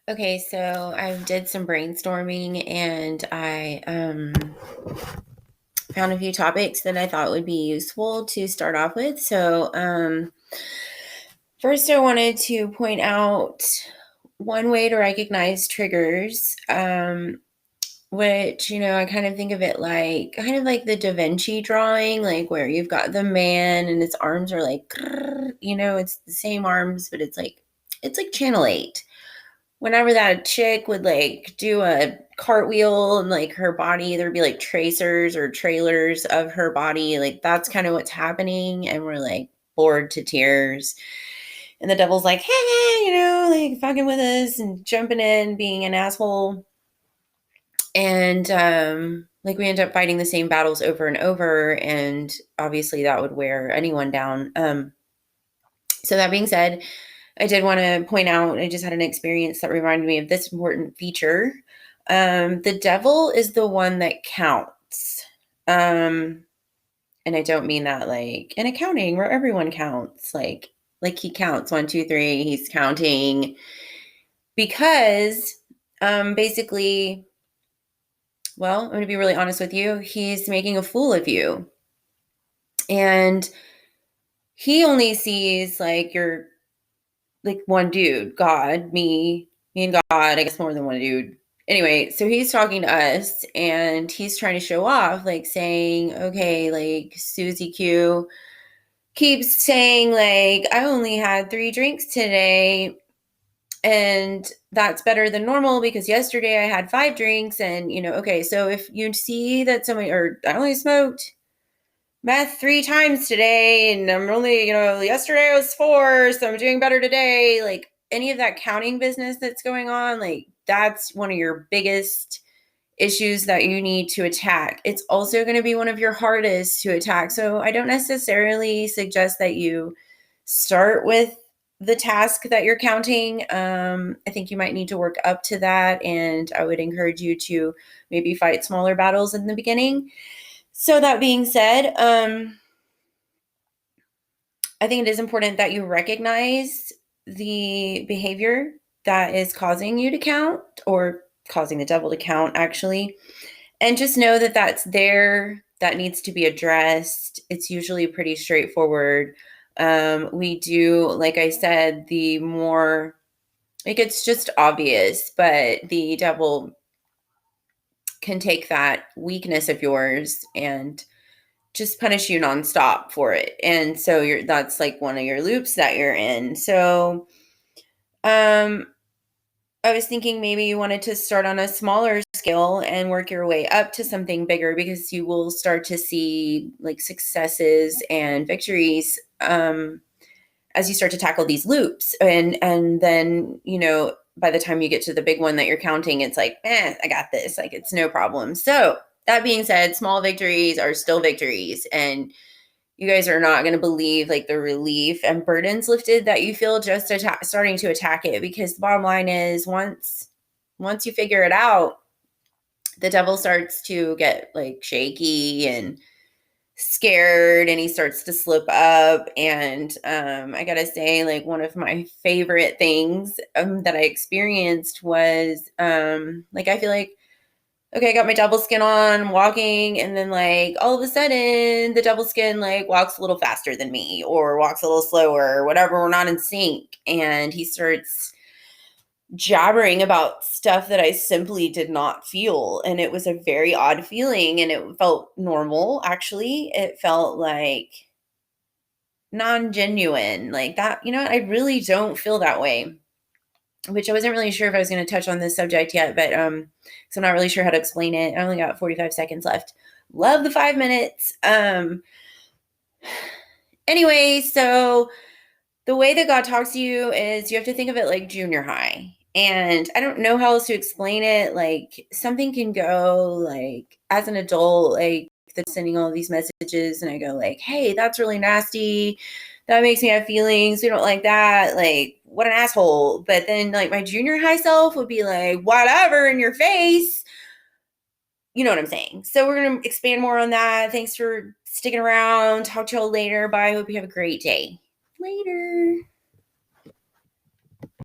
Okay, so I did some brainstorming and I found a few topics that I thought would be useful to start off with. First, I wanted to point out one way to recognize triggers, which, I kind of think of it like kind of like the Da Vinci drawing, like where you've got the man and his arms are like, it's the same arms, but it's like channel 8. Whenever that chick would like do a cartwheel and like her body, there'd be like tracers or trailers of her body. Like that's kind of what's happening. And we're like bored to tears. And the devil's like, hey, like fucking with us and jumping in, being an asshole. And like we end up fighting the same battles over and over. And obviously that would wear anyone down. So that being said, I did want to point out, I just had an experience that reminded me of this important feature. The devil is the one that counts. And I don't mean that like in accounting where everyone counts, like he counts 1, 2, 3, he's counting because basically, well, I'm going to be really honest with you. He's making a fool of you. And he only sees like your like one dude, God, me and God, I guess more than one dude. Anyway, so he's talking to us and he's trying to show off, like saying, okay, like Susie Q keeps saying, like, I only had 3 drinks today. And that's better than normal because yesterday I had 5 drinks. And, okay, so if you see that somebody, or I only smoked meth 3 times today and I'm only, yesterday I was 4, so I'm doing better today. Like any of that counting business that's going on, like that's one of your biggest issues that you need to attack. It's also going to be one of your hardest to attack. So I don't necessarily suggest that you start with the task that you're counting. I think you might need to work up to that. And I would encourage you to maybe fight smaller battles in the beginning. So that being said, I think it is important that you recognize the behavior that is causing you to count or causing the devil to count, actually. And just know that that's there, that needs to be addressed. It's usually pretty straightforward. We do, like I said, the more, like it's just obvious, but the devil can take that weakness of yours and just punish you nonstop for it. And so that's like one of your loops that you're in. So um I was thinking maybe you wanted to start on a smaller scale and work your way up to something bigger because you will start to see like successes and victories as you start to tackle these loops. And then, by the time you get to the big one that you're counting, it's like, I got this. Like it's no problem. So that being said, small victories are still victories. And you guys are not going to believe like the relief and burdens lifted that you feel just starting to attack it, because the bottom line is once you figure it out, the devil starts to get like shaky and scared and he starts to slip up. And I gotta say, like one of my favorite things that I experienced was like I feel like, okay, I got my double skin on, I'm walking, and then like all of a sudden the double skin like walks a little faster than me or walks a little slower or whatever. We're not in sync. And he starts jabbering about stuff that I simply did not feel. And it was a very odd feeling and it felt normal, actually. It felt like non-genuine, like that. I really don't feel that way, which I wasn't really sure if I was going to touch on this subject yet, but so I'm not really sure how to explain it. I only got 45 seconds left. Love the 5 minutes. Anyway, so the way that God talks to you is you have to think of it like junior high. And I don't know how else to explain it. Like something can go like as an adult, like they're sending all these messages and I go like, hey, that's really nasty. That makes me have feelings. We don't like that. Like, what an asshole. But then like my junior high self would be like, whatever, in your face. You know what I'm saying? So we're going to expand more on that. Thanks for sticking around. Talk to y'all later. Bye. I hope you have a great day. Later.